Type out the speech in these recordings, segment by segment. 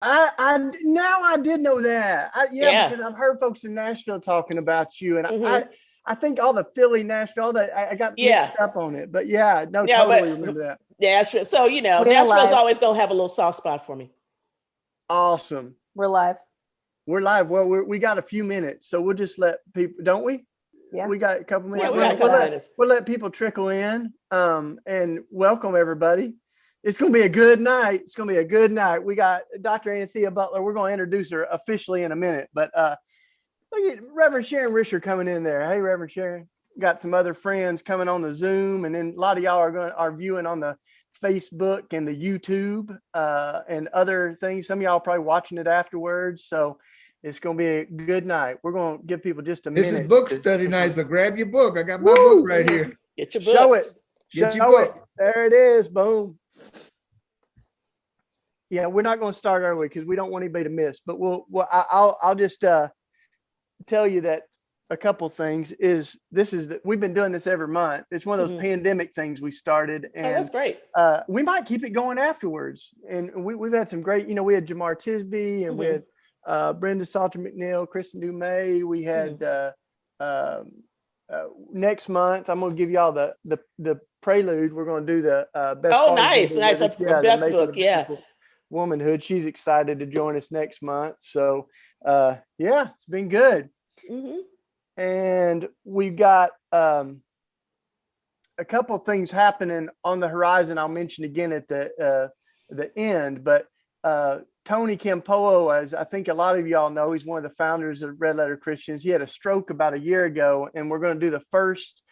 Now I did know that. Yeah. Because I've heard folks in Nashville talking about you, and Hmm. I think all the Philly, Nashville, all that I got Yeah. mixed up on it. But yeah, no, Yeah, totally but remember that. yeah, that's true. So, We're Nashville's live. always gonna have a little soft spot for me. Awesome. We're live. We're live. Well, we got a few minutes, so we'll just let people, don't we? Yeah. We got a couple minutes. Yeah, we got a couple minutes. We'll let people trickle in, and welcome everybody. It's going to be a good night. It's going to be a good night. We got Dr. Anthea Butler. We're going to introduce her officially in a minute, but look at Reverend Sharon Risher coming in there. Hey, Reverend Sharon. Got some other friends coming on the Zoom, and then a lot of y'all are viewing on the Facebook and the YouTube and other things. Some of y'all are probably watching it afterwards. So it's going to be a good night. We're going to give people just a minute. This is book study night, so grab your book. I got my book right here. Get your book. Show it. Get your Show book. it. There it is. Boom. Yeah, we're not going to start early because we don't want anybody to miss. But I'll just tell you that a couple things is we've been doing this every month. It's one of those pandemic things we started, and that's great. We might keep it going afterwards. And we've had some great. We had Jamar Tisby, and we had Brenda Salter McNeil, Kristen Dumay. We had next month. I'm going to give y'all the prelude. We're going to do the best. Oh, nice. A Beth book. Yeah. Womanhood. She's excited to join us next month. So it's been good. And we've got a couple of things happening on the horizon. I'll mention again at the end, but Tony Campolo, as I think a lot of y'all know, he's one of the founders of Red Letter Christians. He had a stroke about a year ago, and we're going to do the first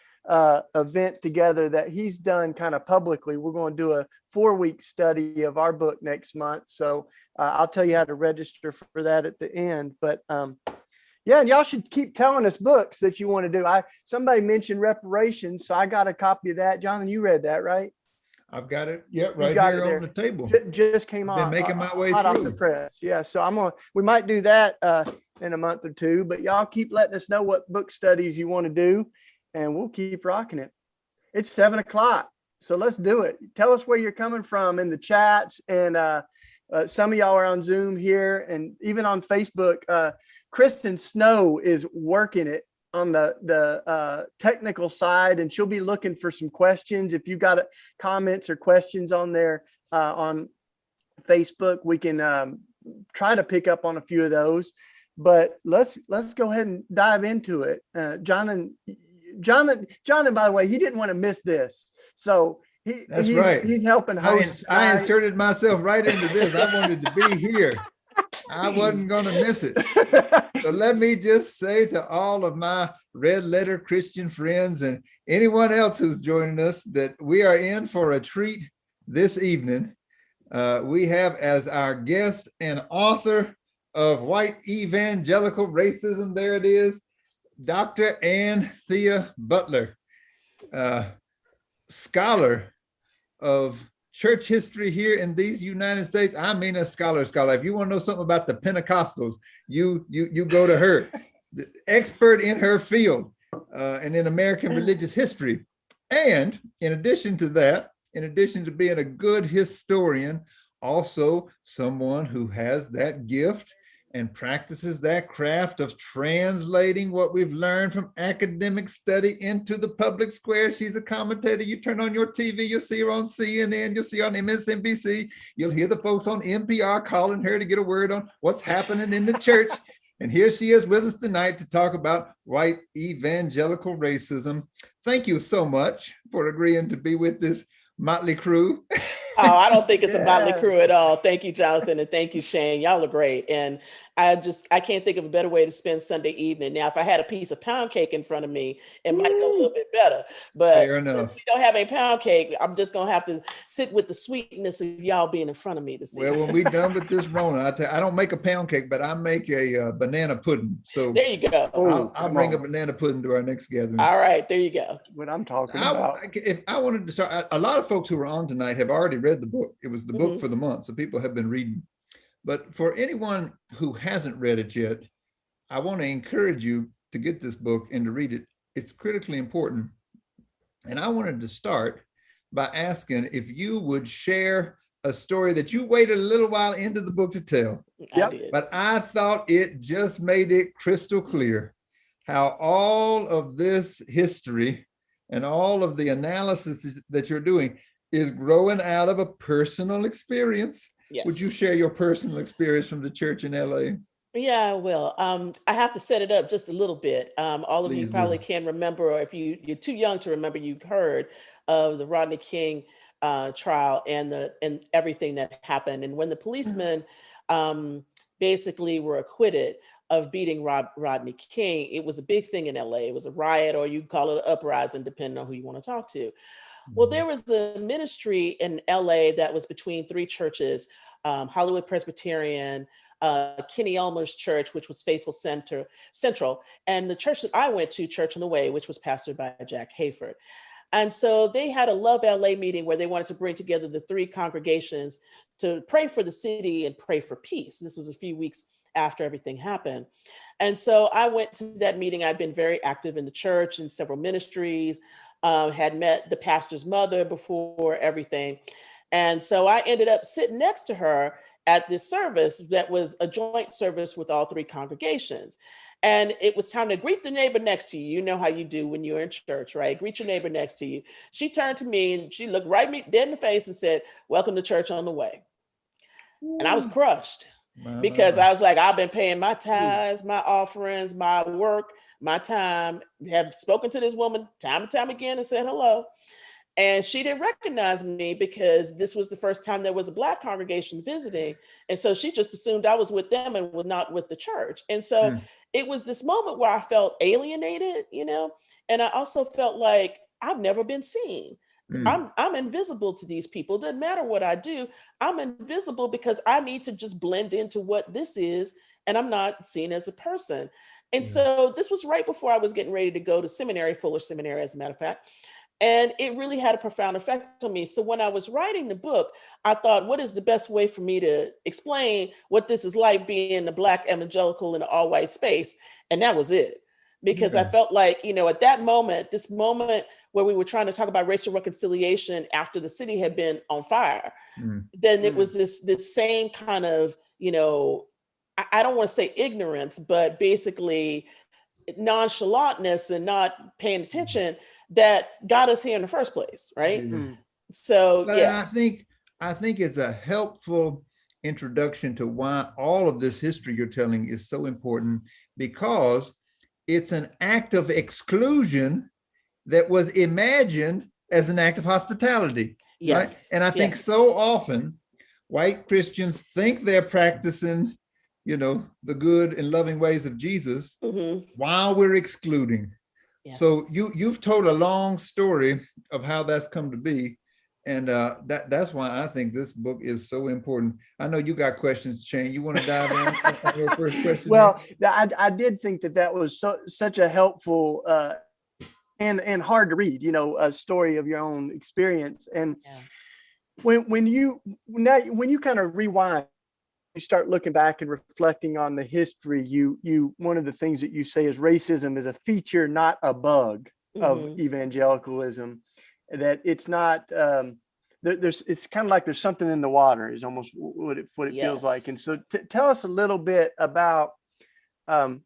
event together that he's done kind of publicly. We're going to do a 4-week study of our book next month. So I'll tell you how to register for that at the end. But and y'all should keep telling us books that you want to do. Somebody mentioned reparations, so I got a copy of that. Jonathan, you read that, right? I've got it. Yeah, right here on the table. Just came on. Been making my way hot through off the press. Yeah, so we might do that in a month or two. But y'all keep letting us know what book studies you want to do, and we'll keep rocking it. It's 7:00, so let's do it. Tell us where you're coming from in the chats, and some of y'all are on Zoom here, and even on Facebook. Kristen Snow is working it on the technical side, and she'll be looking for some questions. If you've got comments or questions on there on Facebook, we can try to pick up on a few of those. But let's go ahead and dive into it. Jonathan, by the way, he didn't want to miss this, so that's right. He's helping host. I inserted myself right into this. I wanted to be here. I wasn't going to miss it. So let me just say to all of my Red Letter Christian friends and anyone else who's joining us that we are in for a treat this evening. We have as our guest and author of White Evangelical Racism, there it is, Dr. Anthea Butler, scholar of church history here in these United States. I mean, a scholar. If you want to know something about the Pentecostals, you go to her. The expert in her field and in American religious history. And in addition to that, in addition to being a good historian, also someone who has that gift and practices that craft of translating what we've learned from academic study into the public square. She's a commentator. You turn on your TV, you'll see her on CNN, you'll see her on MSNBC, you'll hear the folks on NPR calling her to get a word on what's happening in the church. And here she is with us tonight to talk about white evangelical racism. Thank you so much for agreeing to be with this motley crew. Oh, I don't think it's a motley crew at all. Thank you, Jonathan, and thank you, Shane. Y'all are great. And I can't think of a better way to spend Sunday evening. Now, if I had a piece of pound cake in front of me, it might go a little bit better. But since we don't have a pound cake, I'm just going to have to sit with the sweetness of y'all being in front of me this evening. Well, when we're done with this Rona, I don't make a pound cake, but I make a banana pudding. So there you go. I'll bring a banana pudding to our next gathering. All right, there you go. What I'm talking about. If I wanted to start, a lot of folks who are on tonight have already read the book. It was the book for the month, so people have been reading. But for anyone who hasn't read it yet, I want to encourage you to get this book and to read it. It's critically important. And I wanted to start by asking if you would share a story that you waited a little while into the book to tell. I did. But I thought it just made it crystal clear how all of this history and all of the analysis that you're doing is growing out of a personal experience. Yes. Would you share your personal experience from the church in LA? Yeah, I will. I have to set it up just a little bit. All of you probably can remember, or if you're too young to remember, you've heard of the Rodney King trial and everything that happened. And when the policemen basically were acquitted of beating Rodney King, it was a big thing in LA. It was a riot, or you call it an uprising, depending on who you want to talk to. Well, there was a ministry in LA that was between three churches, Hollywood Presbyterian, Kenny Elmer's church, which was Faithful Central, and the church that I went to, Church on the Way, which was pastored by Jack Hayford. And so they had a Love LA meeting where they wanted to bring together the three congregations to pray for the city and pray for peace. This was a few weeks after everything happened. And so I went to that meeting. I'd been very active in the church and several ministries, had met the pastor's mother before everything. And so I ended up sitting next to her at this service that was a joint service with all three congregations. And it was time to greet the neighbor next to you. You know how you do when you're in church, right? Greet your neighbor next to you. She turned to me and she looked right me dead in the face and said, "Welcome to Church on the Way." And I was crushed because I was like, I've been paying my tithes, my offerings, my work, my time, have spoken to this woman time and time again and said hello. And she didn't recognize me because this was the first time there was a Black congregation visiting. And so she just assumed I was with them and was not with the church. And so it was this moment where I felt alienated, and I also felt like I've never been seen. I'm invisible to these people. It doesn't matter what I do. I'm invisible because I need to just blend into what this is. And I'm not seen as a person. And so this was right before I was getting ready to go to seminary, Fuller Seminary, as a matter of fact. And it really had a profound effect on me. So when I was writing the book, I thought, what is the best way for me to explain what this is like being a Black evangelical in an all-white space? And that was it. Because I felt like, at that moment, this moment where we were trying to talk about racial reconciliation after the city had been on fire, then it was this same kind of, I don't want to say ignorance, but basically nonchalantness and not paying attention that got us here in the first place, right? So, but I think it's a helpful introduction to why all of this history you're telling is so important, because it's an act of exclusion that was imagined as an act of hospitality. Yes. Right? And I think so often white Christians think they're practicing, the good and loving ways of Jesus while we're excluding. Yes. So you've told a long story of how that's come to be. And that's why I think this book is so important. I know you got questions, Shane. You want to dive in on your first question? Well, I did think that was such a helpful and hard to read, a story of your own experience. And when you kind of rewind, you start looking back and reflecting on the history, you one of the things that you say is racism is a feature, not a bug of evangelicalism. That it's not it's kind of like there's something in the water is almost what it feels like. And so tell us a little bit about how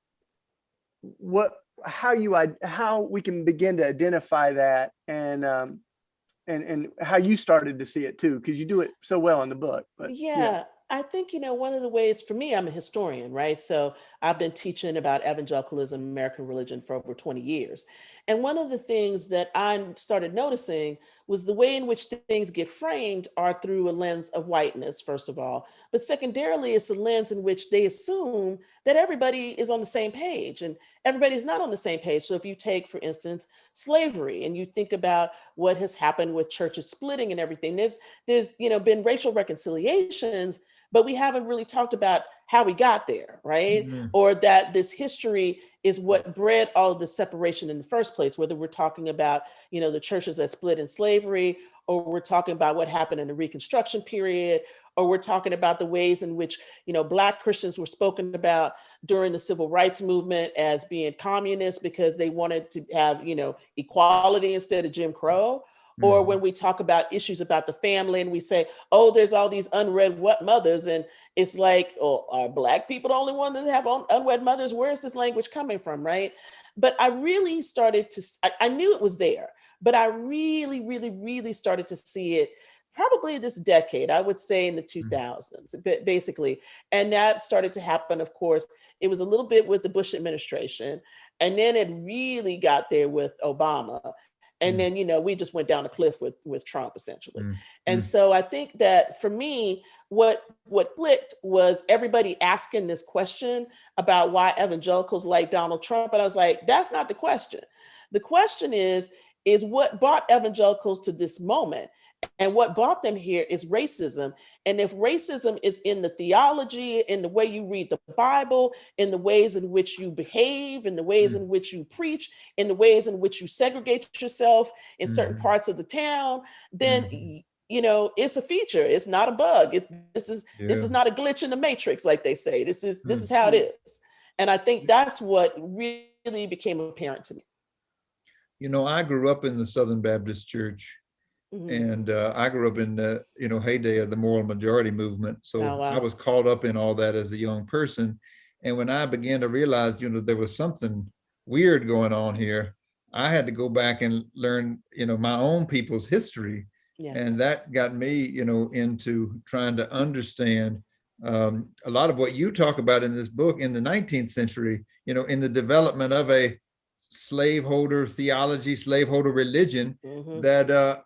we can begin to identify that and how you started to see it too, because you do it so well in the book. But I think, one of the ways for me, I'm a historian, right? So I've been teaching about evangelicalism, American religion for over 20 years. And one of the things that I started noticing was the way in which things get framed are through a lens of whiteness, first of all. But secondarily, it's a lens in which they assume that everybody is on the same page, and everybody's not on the same page. So if you take, for instance, slavery, and you think about what has happened with churches splitting and everything, there's been racial reconciliations, but we haven't really talked about how we got there, right? Or that this history is what bred all of the separation in the first place, whether we're talking about, the churches that split in slavery, or we're talking about what happened in the Reconstruction period, or we're talking about the ways in which, Black Christians were spoken about during the Civil Rights Movement as being communists because they wanted to have, equality instead of Jim Crow. Or when we talk about issues about the family and we say, oh, there's all these unwed mothers. And it's like, oh, are Black people the only ones that have unwed mothers? Where is this language coming from, right? But I really started to, I knew it was there, but I really, really, really started to see it probably this decade, I would say in the 2000s, basically. And that started to happen, of course. It was a little bit with the Bush administration. And then it really got there with Obama. And then, we just went down a cliff with Trump, essentially. And so I think that for me, what clicked was everybody asking this question about why evangelicals like Donald Trump. And I was like, that's not the question. The question is what brought evangelicals to this moment? And what brought them here is racism. And if racism is in the theology, in the way you read the Bible, in the ways in which you behave, in the ways in which you preach, in the ways in which you segregate yourself in certain parts of the town, then it's a feature. It's not a bug. This is not a glitch in the matrix, like they say. This is how it is. And I think that's what really became apparent to me. I grew up in the Southern Baptist Church. And I grew up in the heyday of the moral majority movement. So I was caught up in all that as a young person. And when I began to realize, there was something weird going on here, I had to go back and learn, my own people's history. Yeah. And that got me, into trying to understand a lot of what you talk about in this book in the 19th century, in the development of a slaveholder theology, slaveholder religion that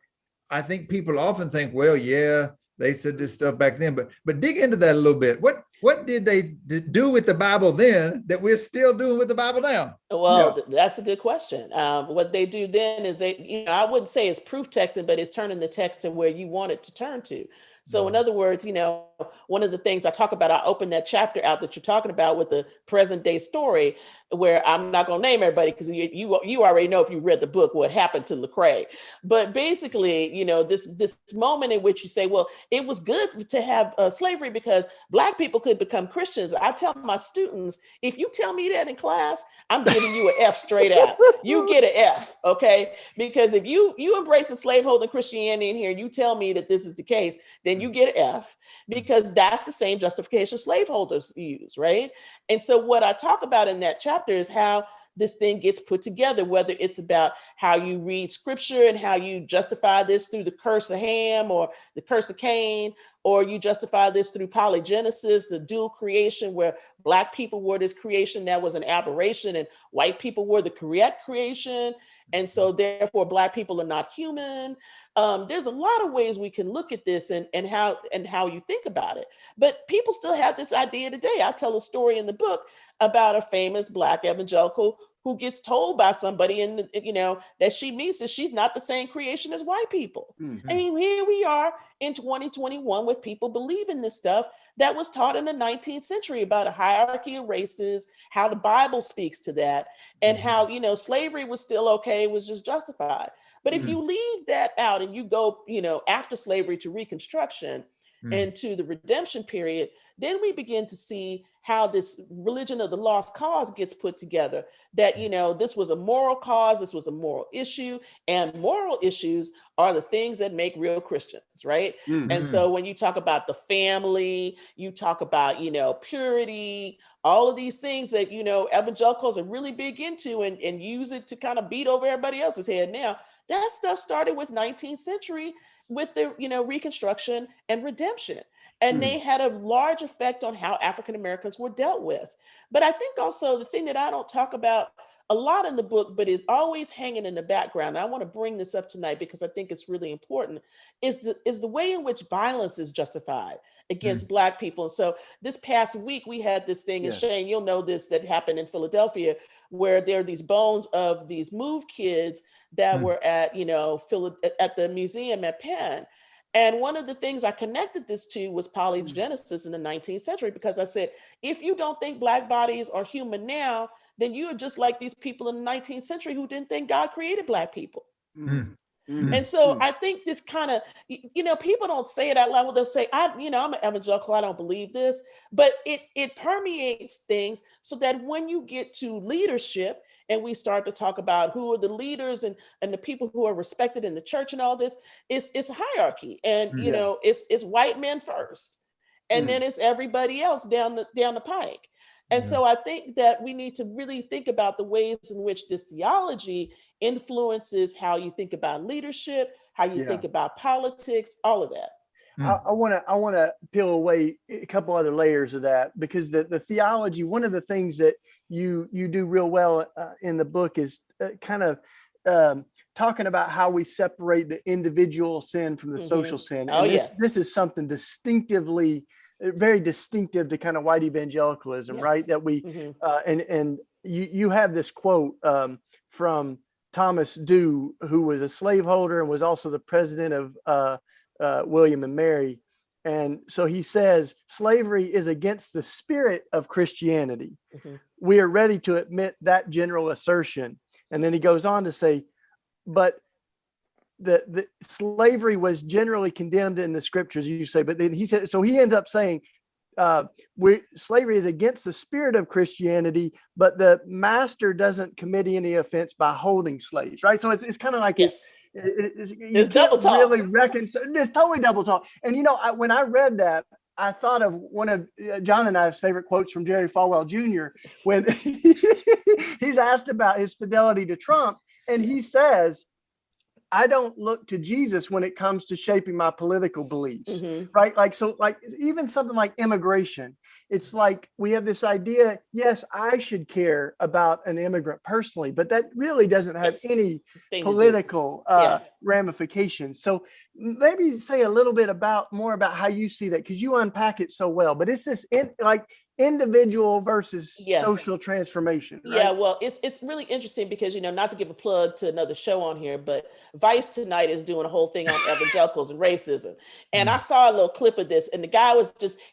I think people often think, well, yeah, they said this stuff back then, but dig into that a little bit. What did they do with the Bible then that we're still doing with the Bible now? Well, that's a good question. What they do then is I wouldn't say it's proof texting, but it's turning the text to where you want it to turn to. So in other words, one of the things I talk about, I open that chapter out that you're talking about with the present day story, where I'm not going to name everybody because you already know if you read the book what happened to Lecrae. But basically, this moment in which you say, well, it was good to have slavery because Black people could become Christians. I tell my students, if you tell me that in class, I'm giving you an F straight out. You get an F, okay? Because if you embrace the slaveholding Christianity in here and you tell me that this is the case, then you get an F, because that's the same justification slaveholders use, right? And so what I talk about in that chapter is how this thing gets put together, whether it's about how you read scripture and how you justify this through the curse of Ham or the curse of Cain, or you justify this through polygenesis, the dual creation, where Black people were this creation that was an aberration and white people were the correct creation. And so therefore Black people are not human. There's a lot of ways we can look at this and how you think about it. But people still have this idea today. I tell a story in the book about a famous Black evangelical who gets told by somebody that she meets that she's not the same creation as white people. I mean, here we are in 2021 with people believing this stuff that was taught in the 19th century about a hierarchy of races, how the Bible speaks to that, and how, slavery was still okay, it was just justified. But if you leave that out and you go, after slavery to Reconstruction and to the redemption period, then we begin to see how this religion of the lost cause gets put together, that, this was a moral cause, this was a moral issue, and moral issues are the things that make real Christians, right? And so when you talk about the family, you talk about, purity, all of these things that, evangelicals are really big into and use it to kind of beat over everybody else's head now. That stuff started with 19th century with the, Reconstruction and redemption. And they had a large effect on how African Americans were dealt with. But I think also the thing that I don't talk about a lot in the book, but is always hanging in the background, and I want to bring this up tonight because I think it's really important, is the way in which violence is justified against Black people. And so this past week, we had this thing, and Shane, you'll know this, that happened in Philadelphia, where there are these bones of these MOVE kids that were at, at the museum at Penn. And one of the things I connected this to was polygenesis in the 19th century, because I said, if you don't think Black bodies are human now, then you are just like these people in the 19th century who didn't think God created Black people. And so I think this kind of, people don't say it out loud. They'll say, I'm an evangelical, I don't believe this, but it permeates things so that when you get to leadership and we start to talk about who are the leaders and the people who are respected in the church and all this, it's a hierarchy. And, it's white men first, and then it's everybody else down the pike. And so I think that we need to really think about the ways in which this theology influences how you think about leadership, how you think about politics, all of that. I want to peel away a couple other layers of that, because the theology, one of the things that you do real well in the book is kind of talking about how we separate the individual sin from the social sin. And this is something very distinctive to kind of white evangelicalism, right? That we and you have this quote from Thomas Dew, who was a slaveholder and was also the president of William and Mary. And so he says, slavery is against the spirit of Christianity. We are ready to admit that general assertion. And then he goes on to say, but the slavery was generally condemned in the scriptures, you say, but then he said, so he ends up saying, slavery is against the spirit of Christianity, but the master doesn't commit any offense by holding slaves, right? So it's kind of like it's double talk. Really reconcile. It's totally double talk. And when I read that, I thought of one of John and I's favorite quotes from Jerry Falwell Jr. when he's asked about his fidelity to Trump, and he says, I don't look to Jesus when it comes to shaping my political beliefs, right? Like even something like immigration, it's like we have this idea, yes, I should care about an immigrant personally, but that really doesn't have any political ramifications. So maybe say a little bit more about how you see that, because you unpack it so well, but it's this individual versus social transformation, right? Yeah, well, it's really interesting because, not to give a plug to another show on here, but Vice tonight is doing a whole thing on evangelicals and racism. And I saw a little clip of this, and the guy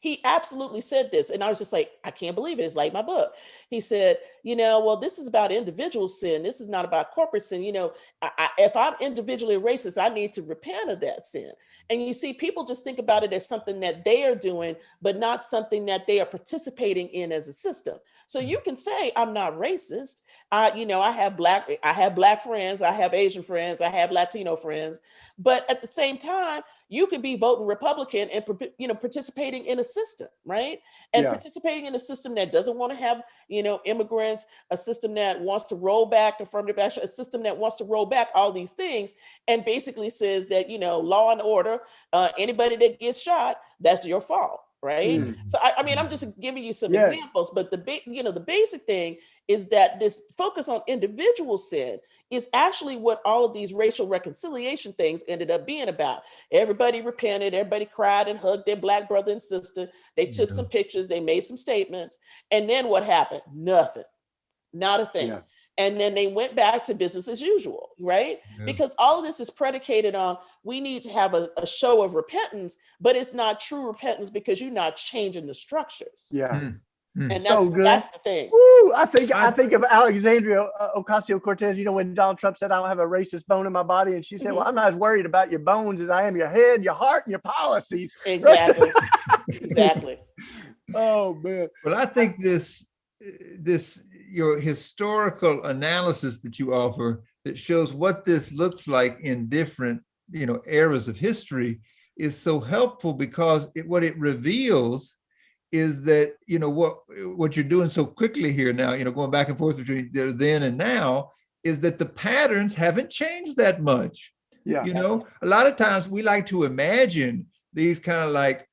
he absolutely said this. And I was just like, I can't believe it. It's like my book. He said, well, this is about individual sin. This is not about corporate sin. If I'm individually racist, I need to repent of that sin. And you see, people just think about it as something that they are doing, but not something that they are participating in as a system. So you can say, I'm not racist. I have black friends, I have Asian friends, I have Latino friends, but at the same time, you could be voting Republican and participating in a system, right? And participating in a system that doesn't want to have immigrants, a system that wants to roll back affirmative action, a system that wants to roll back all these things, and basically says that law and order, anybody that gets shot, that's your fault. Right. So I'm just giving you some examples, but the basic thing is that this focus on individual sin is actually what all of these racial reconciliation things ended up being about. Everybody repented, everybody cried and hugged their black brother and sister. They took some pictures, they made some statements, and then what happened? Nothing, not a thing. And then they went back to business as usual, right? Because all of this is predicated on, we need to have a show of repentance, but it's not true repentance because you're not changing the structures. And that's the thing. Woo, I think of Alexandria Ocasio-Cortez, when Donald Trump said, I don't have a racist bone in my body. And she said, well, I'm not as worried about your bones as I am your head, your heart, and your policies. Exactly. Exactly. Oh, man. Well, I think your historical analysis that you offer that shows what this looks like in different, eras of history is so helpful, because what it reveals is that, what you're doing so quickly here now, going back and forth between then and now, is that the patterns haven't changed that much. A lot of times we like to imagine these kind of like,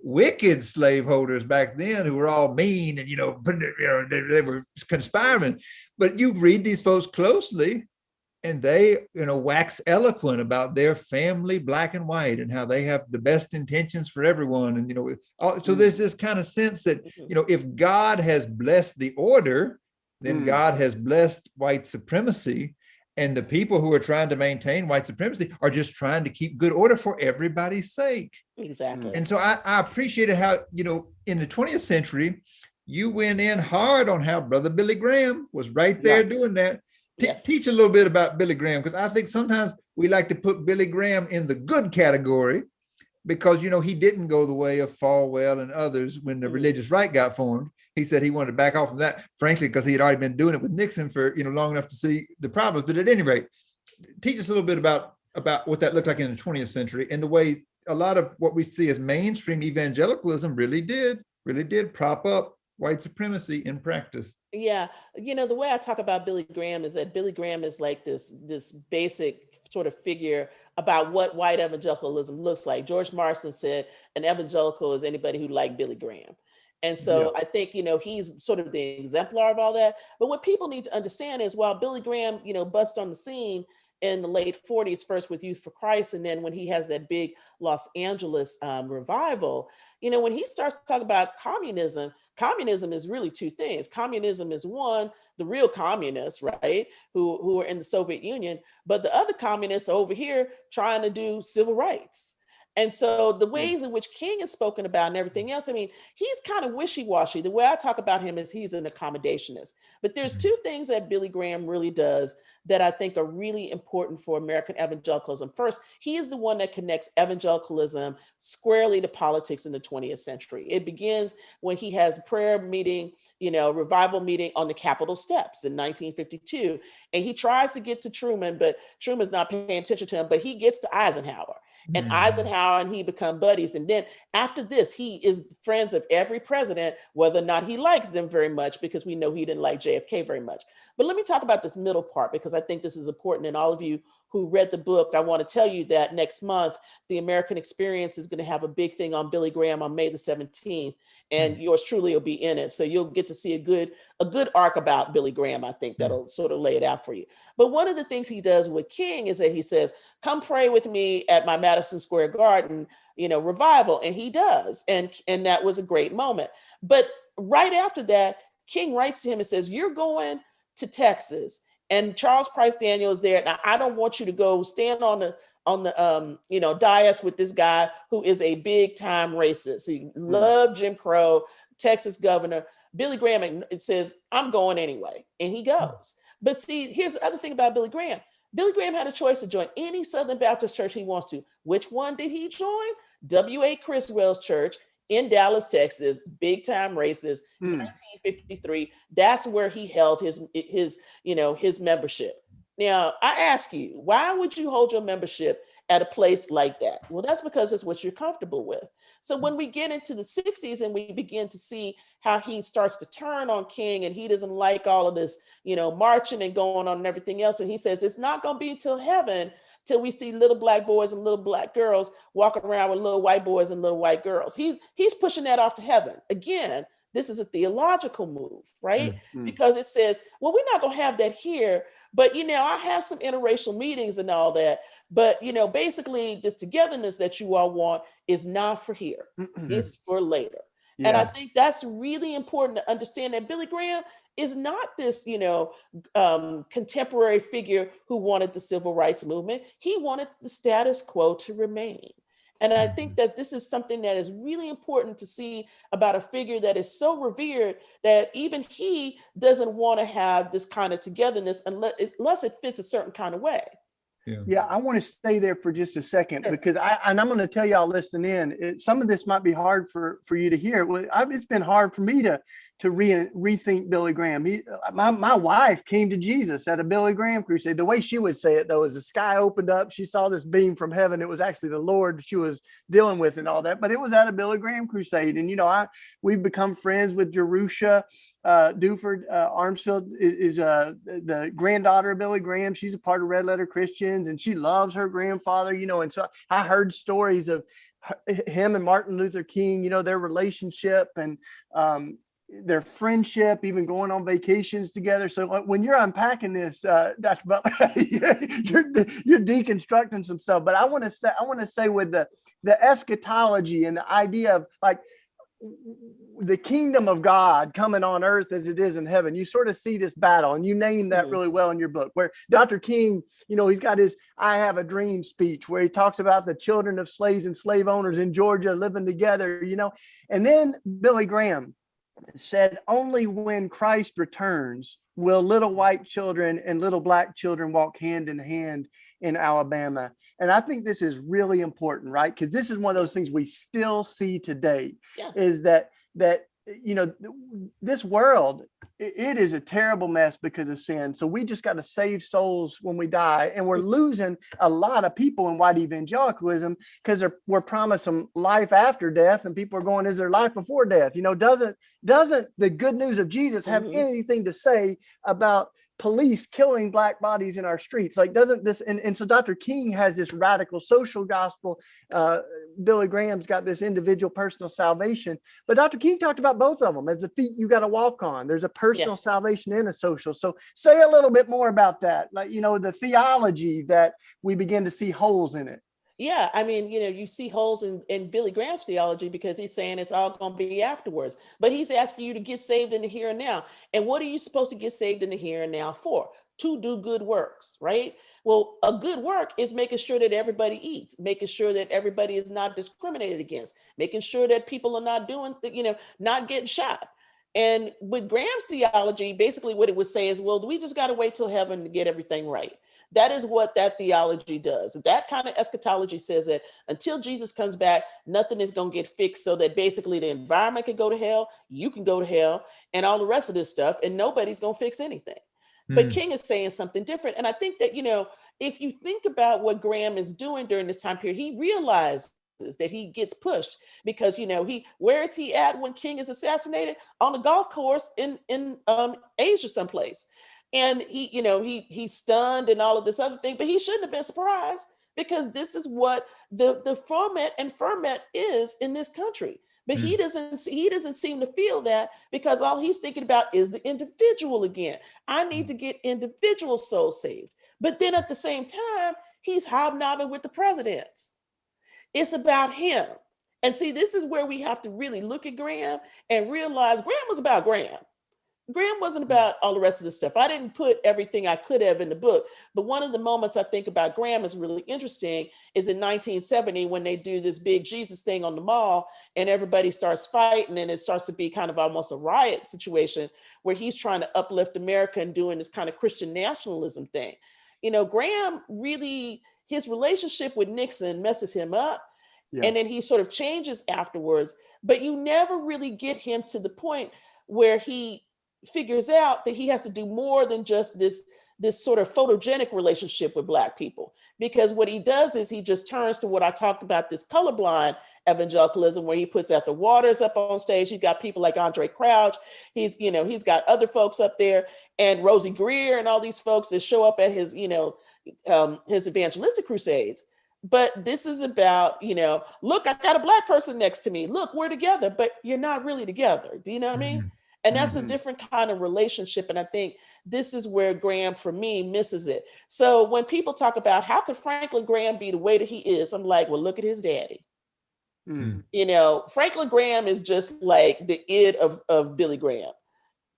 wicked slaveholders back then who were all mean and, they were conspiring. But you read these folks closely and they, wax eloquent about their family, black and white, and how they have the best intentions for everyone. And, so there's this kind of sense that, if God has blessed the order, then God has blessed white supremacy. And the people who are trying to maintain white supremacy are just trying to keep good order for everybody's sake. Exactly. And so I appreciated how, in the 20th century, you went in hard on how Brother Billy Graham was right there doing that. Teach a little bit about Billy Graham, because I think sometimes we like to put Billy Graham in the good category because, he didn't go the way of Falwell and others when the religious right got formed. He said he wanted to back off from that, frankly, because he had already been doing it with Nixon for, long enough to see the problems. But at any rate, teach us a little bit about what that looked like in the 20th century and the way a lot of what we see as mainstream evangelicalism really did prop up white supremacy in practice. Yeah. The way I talk about Billy Graham is that Billy Graham is like this basic sort of figure about what white evangelicalism looks like. George Marsden said an evangelical is anybody who liked Billy Graham. And so I think, he's sort of the exemplar of all that. But what people need to understand is while Billy Graham, bust on the scene in the late 40s, first with Youth for Christ, and then when he has that big Los Angeles revival, when he starts to talk about communism is really two things. Communism is one, the real communists, right, who are in the Soviet Union, but the other communists are over here trying to do civil rights. And so the ways in which King is spoken about and everything else, he's kind of wishy-washy. The way I talk about him is he's an accommodationist. But there's two things that Billy Graham really does that I think are really important for American evangelicalism. First, he is the one that connects evangelicalism squarely to politics in the 20th century. It begins when he has a prayer meeting, revival meeting on the Capitol steps in 1952. And he tries to get to Truman, but Truman's not paying attention to him, but he gets to Eisenhower. And Eisenhower and he become buddies. And then after this, he is friends of every president, whether or not he likes them very much, because we know he didn't like JFK very much. But let me talk about this middle part, because I think this is important. And all of you who read the book, I want to tell you that next month, the American Experience is going to have a big thing on Billy Graham on May the 17th, and yours truly will be in it. So you'll get to see a good arc about Billy Graham. I think that'll sort of lay it out for you. But one of the things he does with King is that he says, come pray with me at my Madison Square Garden, revival. And he does. And that was a great moment. But right after that, King writes to him and says, you're going to Texas. And Charles Price Daniel is there. Now, I don't want you to go stand on the dais with this guy who is a big time racist. He loved Jim Crow, Texas governor. Billy Graham, it says, I'm going anyway. And he goes. But see, here's the other thing about Billy Graham. Billy Graham had a choice to join any Southern Baptist church he wants to. Which one did he join? W.A. Criswell's church in Dallas, Texas, big time racist, 1953. That's where he held his membership. Now, I ask you, why would you hold your membership at a place like that? Well, that's because it's what you're comfortable with. So when we get into the 60s and we begin to see how he starts to turn on King, and he doesn't like all of this, marching and going on and everything else. And he says, it's not going to be until heaven till we see little black boys and little black girls walking around with little white boys and little white girls. He's pushing that off to heaven. Again, this is a theological move, right? Because it says, well, we're not going to have that here, but, I have some interracial meetings and all that. But, basically this togetherness that you all want is not for here. It's for later. Yeah. And I think that's really important to understand that Billy Graham is not this, contemporary figure who wanted the civil rights movement. He wanted the status quo to remain. And I think that this is something that is really important to see about a figure that is so revered that even he doesn't want to have this kind of togetherness unless it fits a certain kind of way. Yeah, I want to stay there for just a second, because I'm going to tell y'all listening in, some of this might be hard for you to hear. Well, it's been hard for me to rethink Billy Graham. My wife came to Jesus at a Billy Graham crusade. The way she would say it, though, is the sky opened up. She saw this beam from heaven. It was actually the Lord she was dealing with and all that. But it was at a Billy Graham crusade. And, we've become friends with Jerusha Duford. Armsfield is the granddaughter of Billy Graham. She's a part of Red Letter Christians, and she loves her grandfather, and so I heard stories of him and Martin Luther King, their relationship and their friendship, even going on vacations together. So when you're unpacking this, Dr. Butler, you're deconstructing some stuff. But I want to say with the eschatology and the idea of like the kingdom of God coming on earth as it is in heaven, you sort of see this battle, and you name that really well in your book, where Dr. King, he's got his I Have a Dream speech where he talks about the children of slaves and slave owners in Georgia living together, and then Billy Graham said, only when Christ returns will little white children and little black children walk hand in hand in Alabama. And I think this is really important, right? Because this is one of those things we still see today, is that this world, it is a terrible mess because of sin. So we just got to save souls when we die. And we're losing a lot of people in white evangelicalism because we're promised them life after death, and people are going, is there life before death? Doesn't the good news of Jesus have anything to say about police killing Black bodies in our streets? Like, doesn't this, and so Dr. King has this radical social gospel. Billy Graham's got this individual personal salvation, but Dr. King talked about both of them as the feet you got to walk on. There's a personal salvation and a social. So say a little bit more about that, like, the theology that we begin to see holes in it. Yeah, I mean, you see holes in Billy Graham's theology because he's saying it's all going to be afterwards. But he's asking you to get saved in the here and now. And what are you supposed to get saved in the here and now for? To do good works, right? Well, a good work is making sure that everybody eats, making sure that everybody is not discriminated against, making sure that people are not doing, not getting shot. And with Graham's theology, basically what it would say is, well, we just got to wait till heaven to get everything right. That is what that theology does. That kind of eschatology says that until Jesus comes back, nothing is going to get fixed, so that basically the environment can go to hell, you can go to hell, and all the rest of this stuff, and nobody's going to fix anything. But King is saying something different. And I think that, if you think about what Graham is doing during this time period, he realizes that he gets pushed because, where is he at when King is assassinated? On the golf course in Asia someplace. And he's stunned and all of this other thing, but he shouldn't have been surprised because this is what the ferment is in this country. But he doesn't seem to feel that, because all he's thinking about is the individual again. I need to get individual souls saved. But then at the same time, he's hobnobbing with the presidents. It's about him. And see, this is where we have to really look at Graham and realize Graham was about Graham. Graham wasn't about all the rest of the stuff. I didn't put everything I could have in the book, but one of the moments I think about Graham is really interesting is in 1970 when they do this big Jesus thing on the mall and everybody starts fighting, and it starts to be kind of almost a riot situation where he's trying to uplift America and doing this kind of Christian nationalism thing. Graham really, his relationship with Nixon messes him up, and then he sort of changes afterwards, but you never really get him to the point where he figures out that he has to do more than just this sort of photogenic relationship with Black people. Because what he does is he just turns to what I talked about, this colorblind evangelicalism, where he puts Ethel Waters up on stage. He's got people like Andre Crouch. He's got other folks up there, and Rosie Greer and all these folks that show up at his, his evangelistic crusades. But this is about, look, I got a Black person next to me. Look, we're together, but you're not really together. Do you know what I mean? And that's a different kind of relationship. And I think this is where Graham, for me, misses it. So when people talk about how could Franklin Graham be the way that he is, I'm like, well, look at his daddy. Franklin Graham is just like the id of Billy Graham.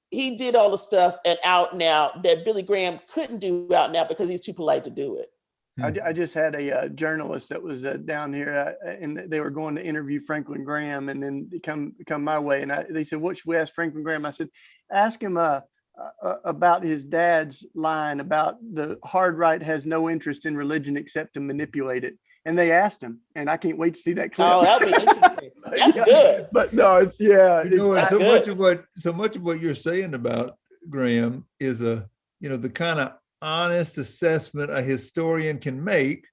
He did all the stuff and out now that Billy Graham couldn't do out now because he's too polite to do it. I just had a journalist that was down here, and they were going to interview Franklin Graham, and then come my way, and they said, "What should we ask Franklin Graham?" I said, "Ask him about his dad's line about the hard right has no interest in religion except to manipulate it." And they asked him, and I can't wait to see that clip. Oh, that'd be interesting. That's good. But no, it's so much of what you're saying about Graham is the kind of honest assessment a historian can make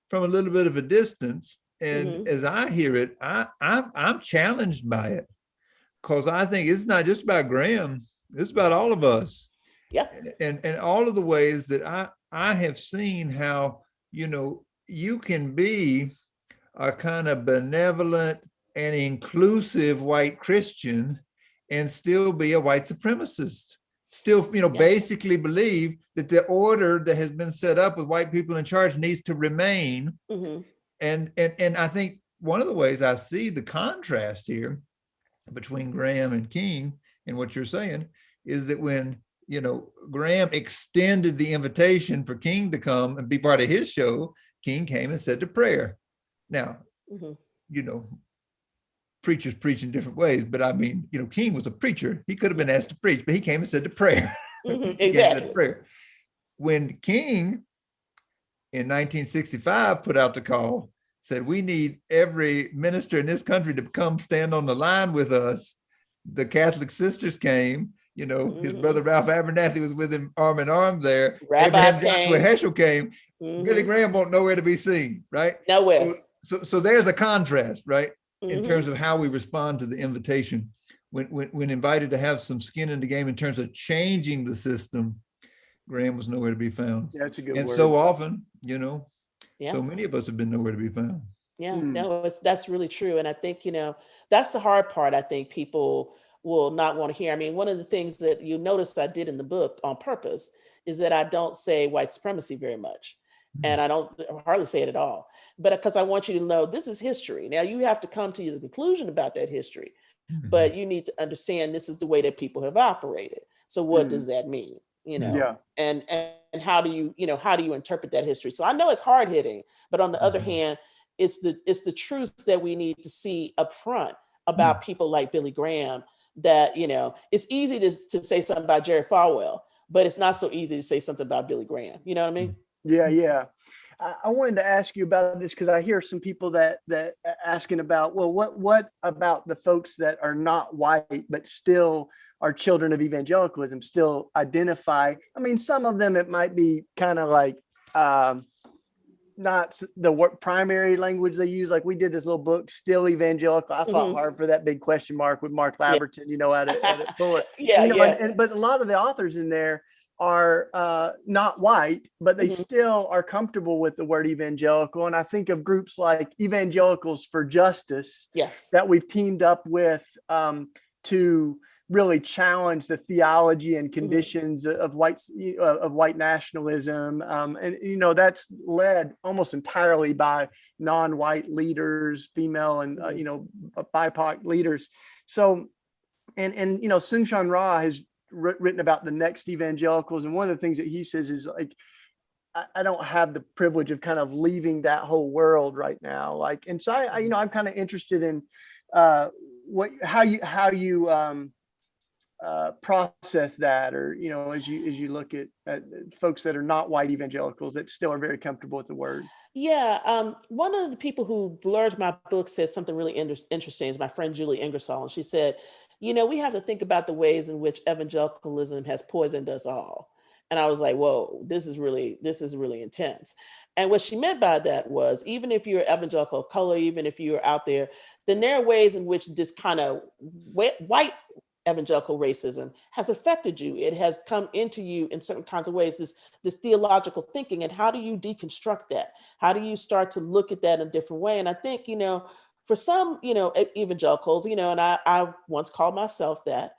from a little bit of a distance. And as I hear it, I'm challenged by it, because I think it's not just about Graham, it's about all of us. Yeah. And all of the ways that I have seen how, you can be a kind of benevolent and inclusive white Christian and still be a white supremacist. Still, basically believe that the order that has been set up with white people in charge needs to remain. And I think one of the ways I see the contrast here between Graham and King and what you're saying is that when, Graham extended the invitation for King to come and be part of his show, King came and said the prayer. Now, preachers preach in different ways, but I mean, King was a preacher. He could have been asked to preach, but he came and said the prayer. Exactly. Prayer. When King in 1965 put out the call, said, we need every minister in this country to come stand on the line with us. The Catholic sisters came, his brother Ralph Abernathy was with him arm in arm there. Rabbis Abraham Joshua came. Heschel came. Billy Graham won't nowhere to be seen, right? Nowhere. So there's a contrast, right? In terms of how we respond to the invitation. When invited to have some skin in the game in terms of changing the system, Graham was nowhere to be found. Yeah, that's a good and word. So often, so many of us have been nowhere to be found. Yeah, no, that's really true. And I think, that's the hard part. I think people will not want to hear. I mean, one of the things that you noticed I did in the book on purpose is that I don't say white supremacy very much. And I don't hardly say it at all. But because I want you to know this is history. Now you have to come to the conclusion about that history, but you need to understand this is the way that people have operated. So what does that mean? And how do you interpret that history? So I know it's hard hitting, but on the other hand, it's the truth that we need to see up front about people like Billy Graham, that, it's easy to say something about Jerry Falwell, but it's not so easy to say something about Billy Graham. You know what I mean? Yeah. I wanted to ask you about this because I hear some people that asking about, well, what about the folks that are not white, but still are children of evangelicalism, still identify? I mean, some of them, it might be kind of like, not the primary language they use. Like we did this little book, Still Evangelical. I fought hard for that big question mark with Mark Laverton, at Fuller. But a lot of the authors in there are not white, but they still are comfortable with the word evangelical. And I think of groups like Evangelicals for Justice, that we've teamed up with to really challenge the theology and conditions of white nationalism, and that's led almost entirely by non-white leaders, female and BIPOC leaders. So, and Sungshan Ra has written about the next evangelicals, and one of the things that he says is like, I don't have the privilege of kind of leaving that whole world right now. Like, and so I'm kind of interested in how you process that, or as you look at folks that are not white evangelicals that still are very comfortable with the word. One of the people who blurred my book said something really interesting, is my friend Julie Ingersoll, and she said, we have to think about the ways in which evangelicalism has poisoned us all. And I was like, whoa, this is really intense. And what she meant by that was, even if you're evangelical color, even if you're out there, then there are ways in which this kind of white evangelical racism has affected you. It has come into you in certain kinds of ways, this theological thinking. And how do you deconstruct that? How do you start to look at that in a different way? And I think, for some, evangelicals, and I once called myself that,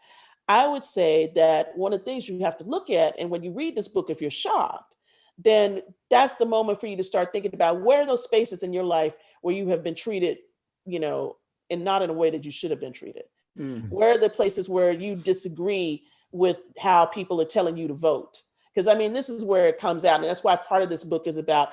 I would say that one of the things you have to look at, and when you read this book, if you're shocked, then that's the moment for you to start thinking about where are those spaces in your life where you have been treated, and not in a way that you should have been treated. Where are the places where you disagree with how people are telling you to vote? Because this is where it comes out. And that's why part of this book is about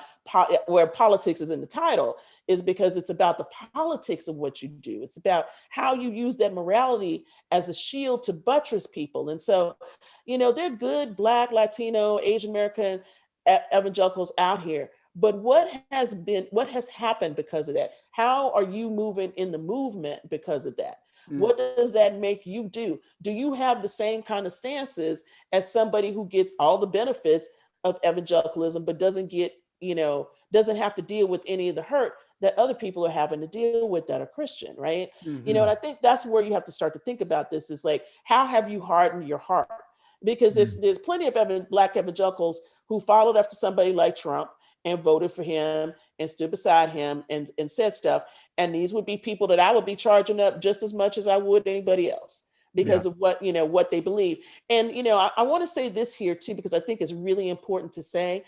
where politics is in the title, is because it's about the politics of what you do. It's about how you use that morality as a shield to buttress people. And so, they're good Black, Latino, Asian American evangelicals out here. But what has happened because of that? How are you moving in the movement because of that? What does that make you do? Do you have the same kind of stances as somebody who gets all the benefits of evangelicalism, but doesn't have to deal with any of the hurt that other people are having to deal with that are Christian, right? And I think that's where you have to start to think about this, is like, how have you hardened your heart? Because there's plenty of Black evangelicals who followed after somebody like Trump and voted for him and stood beside him and said stuff. And these would be people that I would be charging up just as much as I would anybody else because of what they believe. And, I want to say this here too, because I think it's really important to say,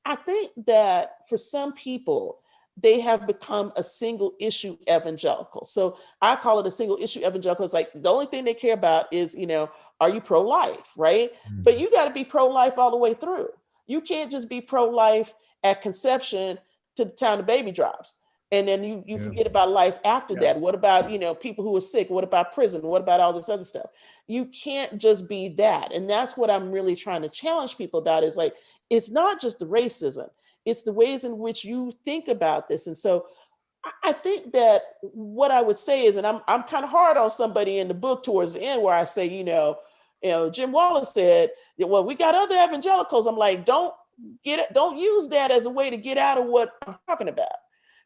I think that for some people, they have become a single issue evangelical. So I call it a single issue evangelical. It's like the only thing they care about is, are you pro-life, right? But you got to be pro-life all the way through. You can't just be pro-life at conception to the time the baby drops. And then you forget about life after that. What about, people who are sick? What about prison? What about all this other stuff? You can't just be that. And that's what I'm really trying to challenge people about, is like, it's not just the racism. It's the ways in which you think about this. And so I think that what I would say is, and I'm kind of hard on somebody in the book towards the end where I say, Jim Wallace said, well, we got other evangelicals. I'm like, don't use that as a way to get out of what I'm talking about.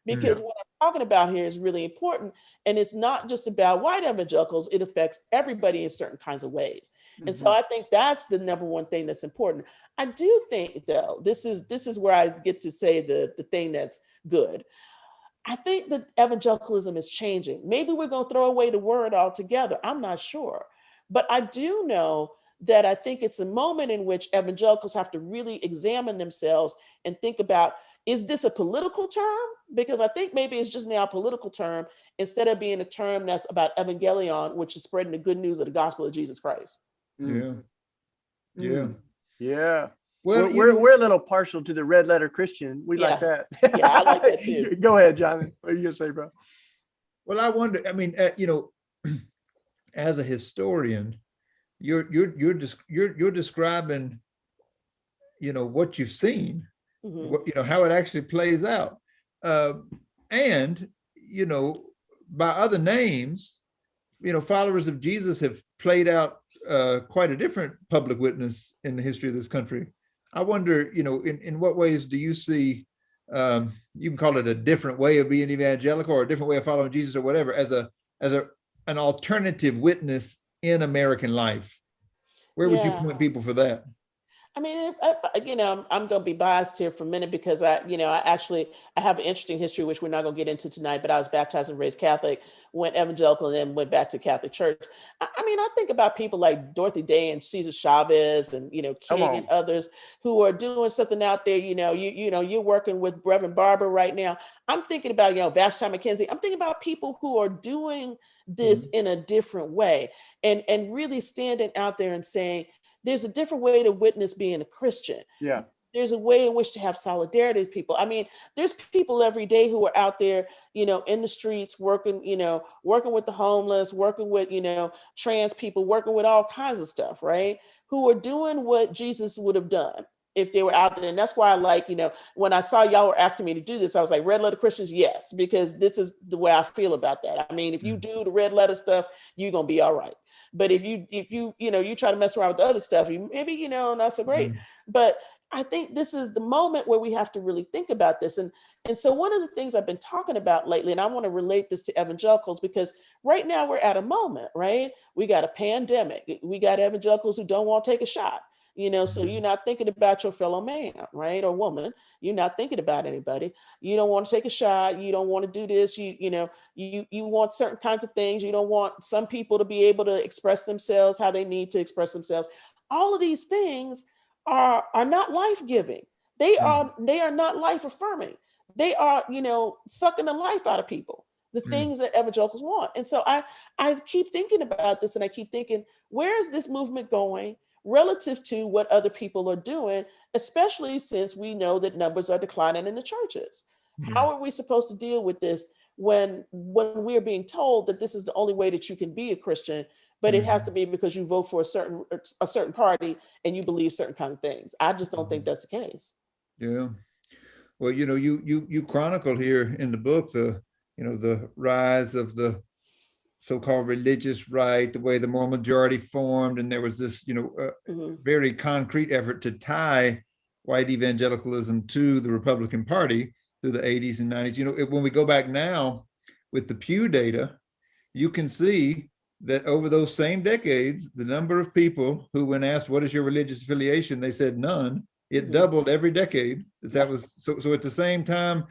Because what I'm talking about here is really important. And it's not just about white evangelicals, it affects everybody in certain kinds of ways. And so I think that's the number one thing that's important. I do think, though, this is where I get to say the thing that's good. I think that evangelicalism is changing. Maybe we're going to throw away the word altogether. I'm not sure. But I do know that I think it's a moment in which evangelicals have to really examine themselves and think about, is this a political term? Because I think maybe it's just now a political term instead of being a term that's about evangelion, which is spreading the good news of the gospel of Jesus Christ. Yeah. Well, we're a little partial to the red letter Christian. We like that. Yeah, I like that too. Go ahead, John. What are you gonna say, bro? Well, I wonder. I mean, as a historian, you're describing, what you've seen, how it actually plays out, and by other names, followers of Jesus have played out quite a different public witness in the history of this country. I wonder, in what ways do you see, you can call it a different way of being evangelical or a different way of following Jesus or whatever, as an alternative witness in American life? Where would you point people for that? I mean, I'm going to be biased here for a minute because I have an interesting history, which we're not going to get into tonight, but I was baptized and raised Catholic, went evangelical, and then went back to Catholic Church. I think about people like Dorothy Day and Cesar Chavez and, King and others who are doing something out there. You're working with Reverend Barber right now. I'm thinking about, Vashti McKenzie. I'm thinking about people who are doing this in a different way and really standing out there and saying, there's a different way to witness being a Christian. Yeah. There's a way in which to have solidarity with people. I mean, there's people every day who are out there, in the streets working with the homeless, working with, trans people, working with all kinds of stuff, right? Who are doing what Jesus would have done if they were out there. And that's why I like, when I saw y'all were asking me to do this, I was like, red letter Christians, yes, because this is the way I feel about that. I mean, if you do the red letter stuff, you're going to be all right. But if you try to mess around with the other stuff, maybe, not so great. But I think this is the moment where we have to really think about this. And so one of the things I've been talking about lately, and I want to relate this to evangelicals, because right now we're at a moment, right? We got a pandemic. We got evangelicals who don't want to take a shot. So you're not thinking about your fellow man, right? Or woman. You're not thinking about anybody. You don't want to take a shot. You don't want to do this. You want certain kinds of things. You don't want some people to be able to express themselves how they need to express themselves. All of these things are not life-giving. They are not life-affirming. They are, sucking the life out of people, the things that evangelicals want. And so I keep thinking about this, and I keep thinking, where is this movement going relative to what other people are doing, especially since we know that numbers are declining in the churches? How are we supposed to deal with this when we're being told that this is the only way that you can be a Christian, but it has to be because you vote for a certain party and you believe certain kind of things? I just don't think that's the case. Yeah. Well, you chronicle here in the book the rise of the so-called religious right, the way the moral majority formed, and there was this, very concrete effort to tie white evangelicalism to the Republican Party through the 80s and 90s. When we go back now with the Pew data, you can see that over those same decades, the number of people who, when asked, what is your religious affiliation, they said none. It doubled every decade. That was so at the same time,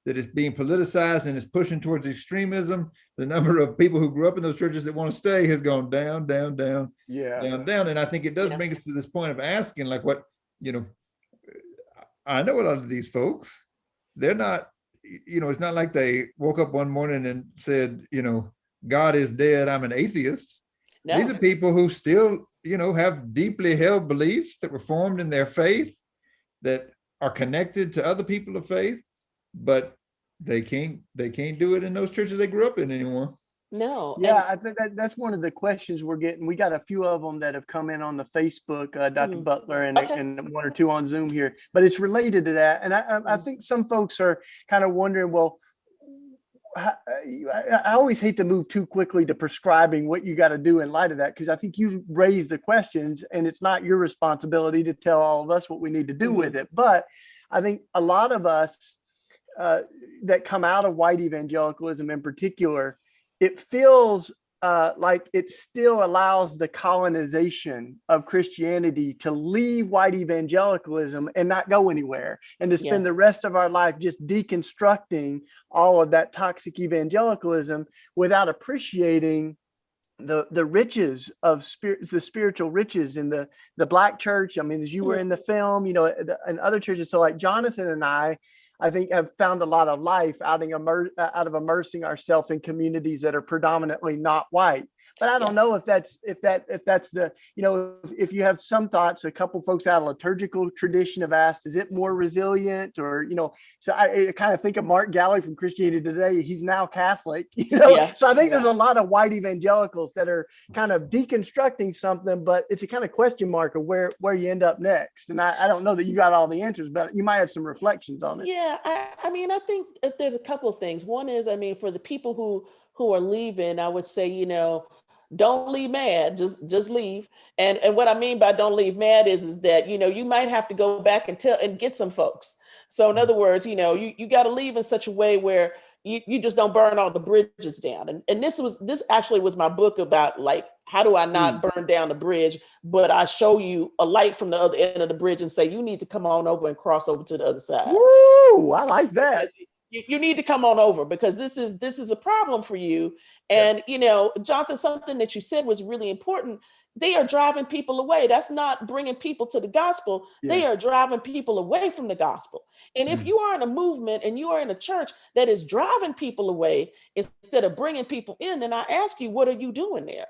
that it's being politicized and it's pushing towards extremism, the number of people who grew up in those churches that want to stay has gone down, down, down, down. And I think it does bring us to this point of asking, like, what, I know a lot of these folks, they're not, it's not like they woke up one morning and said, God is dead, I'm an atheist. No. These are people who still, have deeply held beliefs that were formed in their faith that are connected to other people of faith, but they can't do it in those churches they grew up in anymore. No. Yeah, I think that's one of the questions we're getting. We got a few of them that have come in on the Facebook, Dr. Butler, and Okay. and one or two on Zoom here, but it's related to that. And I think some folks are kind of wondering, well, I always hate to move too quickly to prescribing what you got to do in light of that, because I think you raised the questions and it's not your responsibility to tell all of us what we need to do with it. But I think a lot of us that come out of white evangelicalism in particular, it feels like it still allows the colonization of Christianity to leave white evangelicalism and not go anywhere, and to spend the rest of our life just deconstructing all of that toxic evangelicalism without appreciating the riches of the spiritual riches in the Black church. I mean, as you were in the film, and other churches. So like Jonathan and I think have found a lot of life out of immersing ourselves in communities that are predominantly not white. But I don't know if that's the, if you have some thoughts. A couple folks out of liturgical tradition have asked, is it more resilient, or, so I kind of think of Mark Galli from Christianity Today. He's now Catholic, so I think there's a lot of white evangelicals that are kind of deconstructing something, but it's a kind of question mark of where you end up next. And I don't know that you got all the answers, but you might have some reflections on it. Yeah, I mean, I think there's a couple of things. One is, I mean, for the people who are leaving, I would say, don't leave mad, just leave. And what I mean by don't leave mad is that, you might have to go back and get some folks. So in other words, you got to leave in such a way where you just don't burn all the bridges down. And this actually was my book about, like, how do I not burn down the bridge, but I show you a light from the other end of the bridge and say, you need to come on over and cross over to the other side. Woo, I like that. You need to come on over, because this is a problem for you. And, Jonathan, something that you said was really important. They are driving people away. That's not bringing people to the gospel. Yes. They are driving people away from the gospel. And if you are in a movement and you are in a church that is driving people away instead of bringing people in, then I ask you, what are you doing there?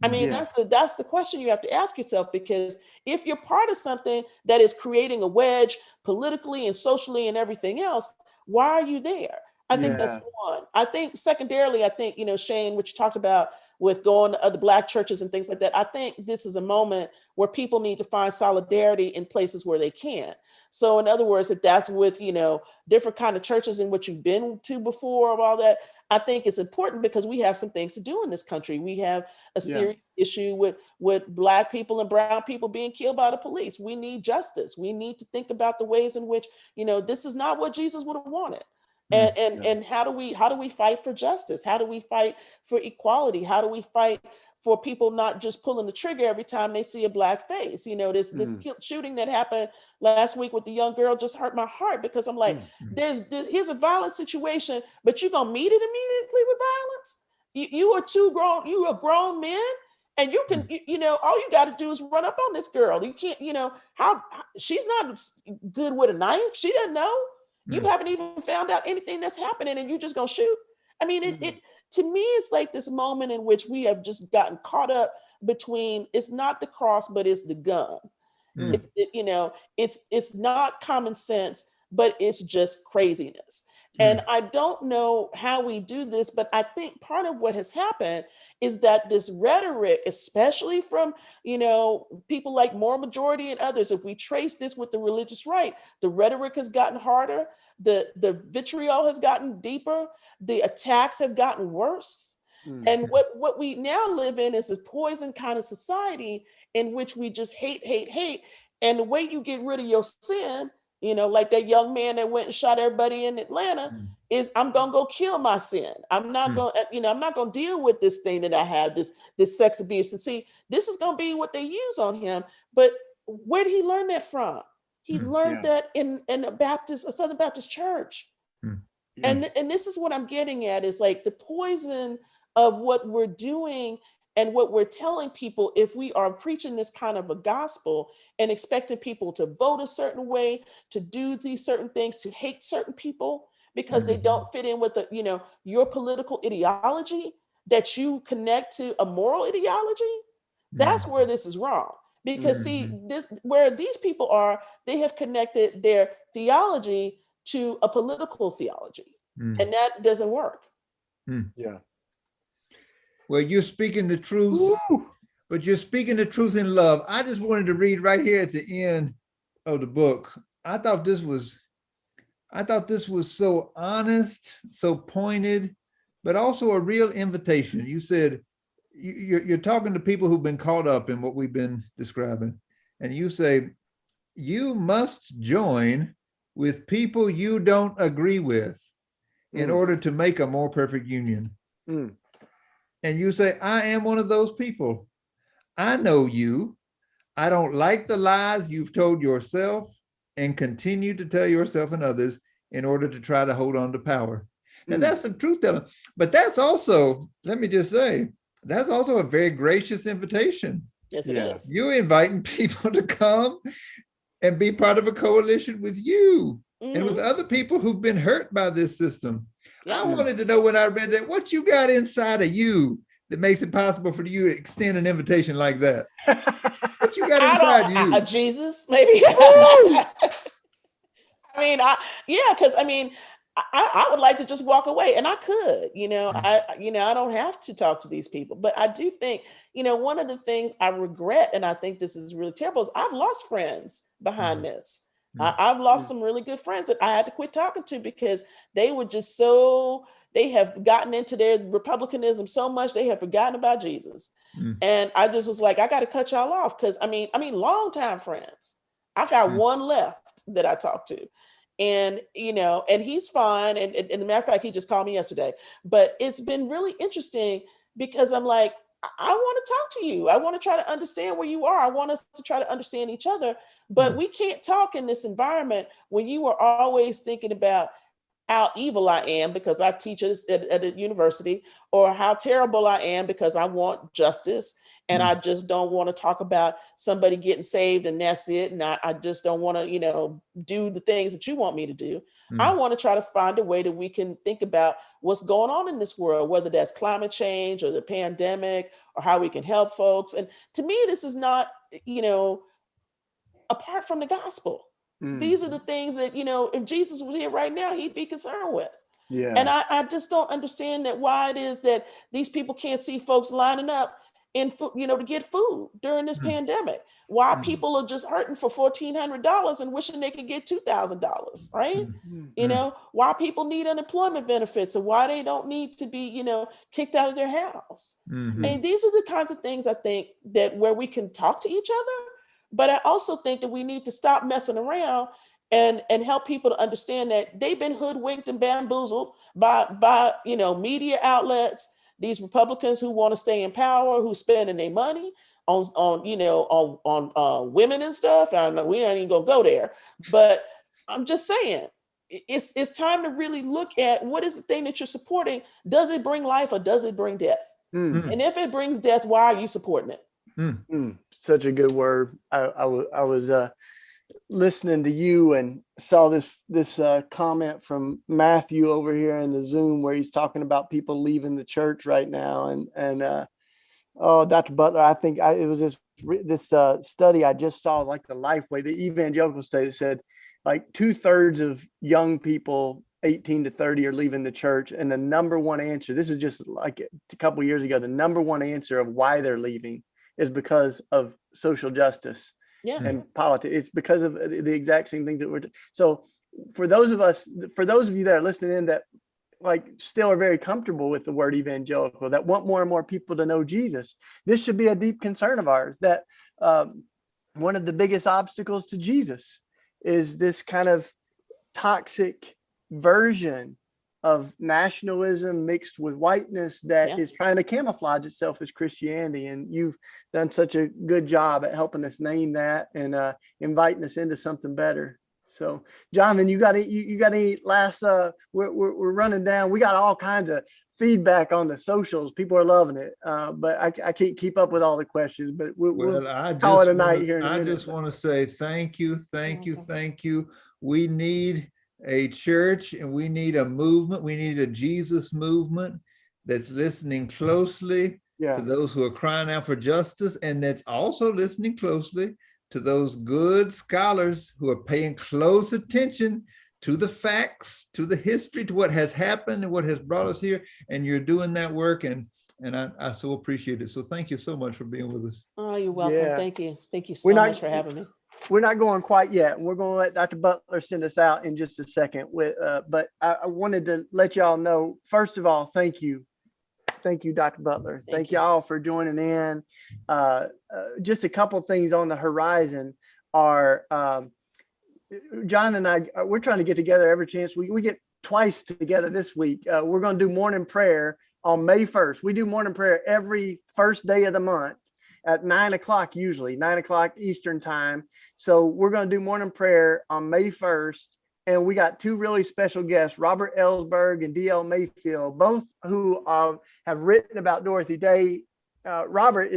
I mean, that's the question you have to ask yourself, because if you're part of something that is creating a wedge politically and socially and everything else, why are you there? I think that's one. I think secondarily, Shane, which you talked about with going to other Black churches and things like that, I think this is a moment where people need to find solidarity in places where they can. So in other words, if that's with, different kind of churches in which you've been to before, or all that, I think it's important, because we have some things to do in this country. We have a serious issue with Black people and brown people being killed by the police. We need justice. We need to think about the ways in which, this is not what Jesus would have wanted. And how do we fight for justice? How do we fight for equality? How do we fight for people not just pulling the trigger every time they see a Black face? This shooting that happened last week with the young girl just hurt my heart, because I'm like, here's a violent situation, but you're gonna meet it immediately with violence? You are grown men, and you can, all you got to do is run up on this girl. You can't, how she's not good with a knife. She doesn't know. You haven't even found out anything that's happening, and you just gonna shoot. I mean, it to me, it's like this moment in which we have just gotten caught up between, it's not the cross, but it's the gun. It's not common sense, but it's just craziness. And I don't know how we do this, but I think part of what has happened is that this rhetoric, especially from, people like Moral Majority and others, if we trace this with the religious right, the rhetoric has gotten harder, the vitriol has gotten deeper, the attacks have gotten worse. And what we now live in is a poison kind of society in which we just hate. And the way you get rid of your sin, like that young man that went and shot everybody in Atlanta, is I'm gonna go kill my sin. I'm not gonna, I'm not gonna deal with this thing that I have, this sex abuse. And see, this is gonna be what they use on him. But where did he learn that from? He learned that in a Southern Baptist church. And this is what I'm getting at, is like the poison of what we're doing and what we're telling people. If we are preaching this kind of a gospel and expecting people to vote a certain way, to do these certain things, to hate certain people because they don't fit in with your political ideology, that you connect to a moral ideology, that's where this is wrong. Because see, where these people are, they have connected their theology to a political theology, and that doesn't work. where you're speaking the truth, but you're speaking the truth in love. I just wanted to read right here at the end of the book. I thought this was so honest, so pointed, but also a real invitation. You said, you're talking to people who've been caught up in what we've been describing. And you say, you must join with people you don't agree with in order to make a more perfect union. And you say, I am one of those people. I know you. I don't like the lies you've told yourself and continue to tell yourself and others in order to try to hold on to power. And that's the truth telling. But that's also, let me just say, that's also a very gracious invitation. Yes, it is. You're inviting people to come and be part of a coalition with you and with other people who've been hurt by this system. I wanted to know when I read that, what you got inside of you that makes it possible for you to extend an invitation like that? What you got inside you? Jesus, maybe. Because I would like to just walk away, and I could, I don't have to talk to these people, but I do think, one of the things I regret, and I think this is really terrible, is I've lost friends behind this. I've lost some really good friends that I had to quit talking to because they were just they have gotten into their Republicanism so much, they have forgotten about Jesus. And I just was like, I got to cut y'all off. Cause I mean, longtime friends, I got one left that I talked to. And, and he's fine. And as a matter of fact, he just called me yesterday, but it's been really interesting because I'm like, I want to talk to you. I want to try to understand where you are. I want us to try to understand each other, but we can't talk in this environment when you are always thinking about how evil I am because I teach at a university, or how terrible I am because I want justice. And I just don't want to talk about somebody getting saved and that's it. And I just don't want to, do the things that you want me to do. I want to try to find a way that we can think about what's going on in this world, whether that's climate change or the pandemic or how we can help folks. And to me, this is not, apart from the gospel. These are the things that, if Jesus was here right now, he'd be concerned with. Yeah. And I just don't understand that why it is that these people can't see folks lining up to get food during this pandemic. Why people are just hurting for $1,400 and wishing they could get $2,000, right? Why people need unemployment benefits and why they don't need to be, kicked out of their house. And these are the kinds of things I think that where we can talk to each other. But I also think that we need to stop messing around and help people to understand that they've been hoodwinked and bamboozled by media outlets, these Republicans who want to stay in power, who spending their money on women and stuff. I know we ain't even gonna go there, but I'm just saying it's time to really look at what is the thing that you're supporting. Does it bring life or does it bring death? And if it brings death, why are you supporting it? Such a good word. I was listening to you and saw this comment from Matthew over here in the Zoom where he's talking about people leaving the church right now. And Dr. Butler, I think it was this study I just saw, like the Lifeway, the evangelical study that said like 2/3 of young people 18 to 30 are leaving the church. And the number one answer, this is just like a couple of years ago, the number one answer of why they're leaving is because of social justice and politics. It's because of the exact same things that we're so for those of you that are listening in that like still are very comfortable with the word evangelical, that want more and more people to know Jesus, this should be a deep concern of ours, that one of the biggest obstacles to Jesus is this kind of toxic version of nationalism mixed with whiteness that is trying to camouflage itself as Christianity. And you've done such a good job at helping us name that and inviting us into something better. So, Jonathan, you got any last? We're running down. We got all kinds of feedback on the socials. People are loving it, but I can't keep up with all the questions. But we'll call it a night here in a minute. I just want to say thank you. We need a church and we need a movement. We need a Jesus movement that's listening closely to those who are crying out for justice, and that's also listening closely to those good scholars who are paying close attention to the facts, to the history, to what has happened and what has brought us here. And you're doing that work. And And I so appreciate it. So thank you so much for being with us. Oh, you're welcome. Yeah. Thank you. Thank you so We're not- much for having me. We're not going quite yet. We're going to let Dr. Butler send us out in just a second. But I wanted to let y'all know, first of all, thank you. Thank you, Dr. Butler. Thank y'all for joining in. Just a couple things on the horizon are, John and I, we're trying to get together every chance. We get twice together this week. We're going to do morning prayer on May 1st. We do morning prayer every first day of the month at 9 o'clock, usually 9 o'clock Eastern time. So we're going to do morning prayer on May 1st. And we got two really special guests, Robert Ellsberg and D.L. Mayfield, both who have written about Dorothy Day. Robert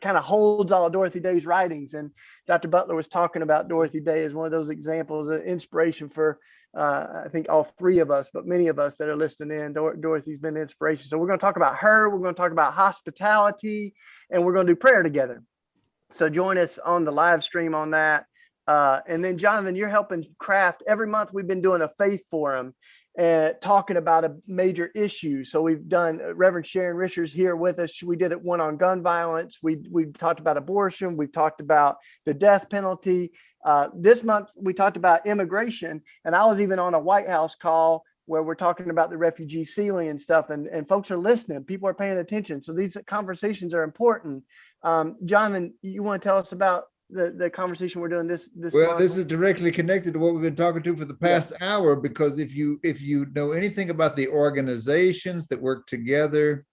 kind of holds all of Dorothy Day's writings. And Dr. Butler was talking about Dorothy Day as one of those examples of inspiration for, I think, all three of us, but many of us that are listening in. Dorothy's been an inspiration. So we're going to talk about her. We're going to talk about hospitality, and we're going to do prayer together. So join us on the live stream on that. And then, Jonathan, you're helping craft. Every month we've been doing a faith forum and talking about a major issue. So we've done Reverend Sharon Risher's here with us. We did one on gun violence. We've talked about abortion. We've talked about the death penalty. This month we talked about immigration, and I was even on a White House call where we're talking about the refugee ceiling and stuff, and folks are listening. People are paying attention. So these conversations are important. Jonathan, you want to tell us about the conversation we're doing this Well, month? this is directly connected to what we've been talking to for the past hour, because if you know anything about the organizations that work together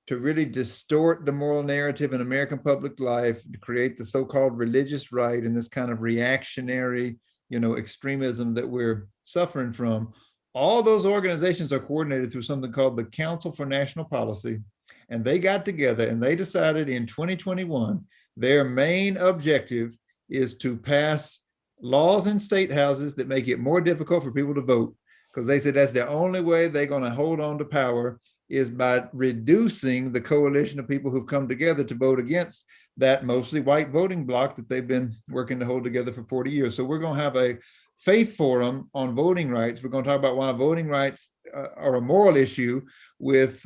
to really distort the moral narrative in American public life, to create the so-called religious right and this kind of reactionary, extremism that we're suffering from, all those organizations are coordinated through something called the Council for National Policy. And they got together and they decided in 2021, their main objective is to pass laws in state houses that make it more difficult for people to vote, because they said that's the only way they're going to hold on to power, is by reducing the coalition of people who've come together to vote against that mostly white voting bloc that they've been working to hold together for 40 years. So we're going to have a faith forum on voting rights. We're going to talk about why voting rights are a moral issue with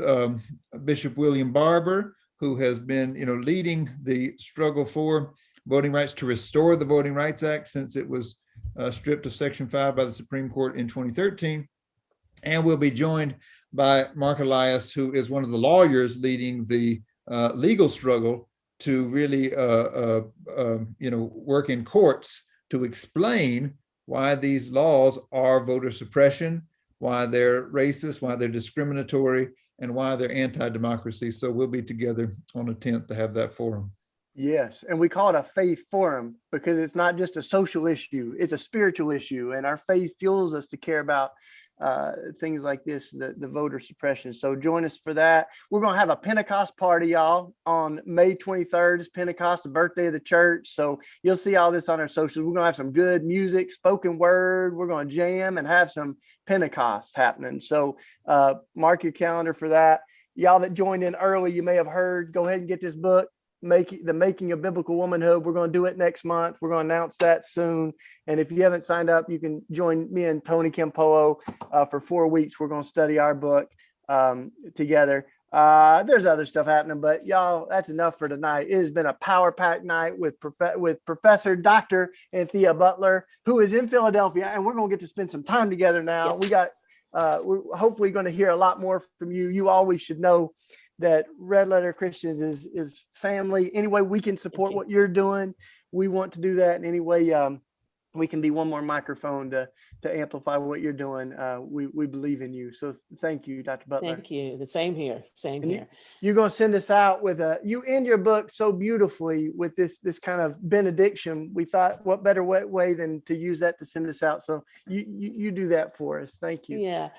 Bishop William Barber, who has been, leading the struggle for voting rights, to restore the Voting Rights Act since it was stripped of Section 5 by the Supreme Court in 2013. And we'll be joined by Mark Elias, who is one of the lawyers leading the legal struggle to really, work in courts to explain why these laws are voter suppression, why they're racist, why they're discriminatory, and why they're anti-democracy. So we'll be together on the 10th to have that forum. Yes. And we call it a faith forum because it's not just a social issue, it's a spiritual issue. And our faith fuels us to care about things like this, the voter suppression. So join us for that. We're going to have a Pentecost party, y'all, on May 23rd. It's Pentecost, the birthday of the church. So you'll see all this on our socials. We're going to have some good music, spoken word. We're going to jam and have some Pentecost happening. So mark your calendar for that. Y'all that joined in early, you may have heard, go ahead and get this book, The Making of Biblical Womanhood. We're going to do it next month. We're going to announce that soon. And if you haven't signed up, you can join me and Tony Campolo for 4 weeks. We're going to study our book together. There's other stuff happening, but y'all, that's enough for tonight. It has been a power-packed night with Professor Dr. Anthea Butler, who is in Philadelphia, and we're going to get to spend some time together now. Yes. We're hopefully going to hear a lot more from you. You always should know that Red Letter Christians is family. Any way we can support what you're doing, we want to do that. In any way we can be one more microphone to amplify what you're doing. We believe in you. So thank you, Dr. Butler. Thank you. The same here. Same here. You're going to send us out with you end your book so beautifully with this kind of benediction. We thought, what better way than to use that to send us out. So you do that for us. Thank you. Yeah.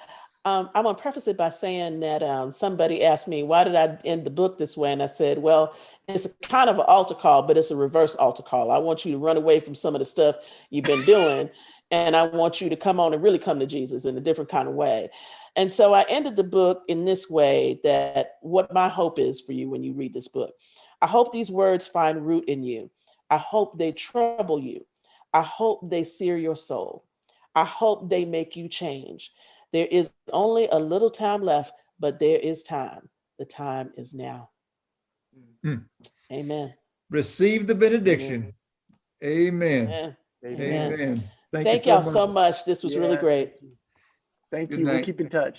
I'm going to preface it by saying that somebody asked me, why did I end the book this way? And I said, well, it's a kind of an altar call, but it's a reverse altar call. I want you to run away from some of the stuff you've been doing. And I want you to come on and really come to Jesus in a different kind of way. And so I ended the book in this way, that what my hope is for you when you read this book. I hope these words find root in you. I hope they trouble you. I hope they sear your soul. I hope they make you change. There is only a little time left, but there is time. The time is now. Mm. Amen. Receive the benediction. Amen. Amen. Amen. Thank y'all so much. This was really great. Thank Good you. We'll night. keep in touch.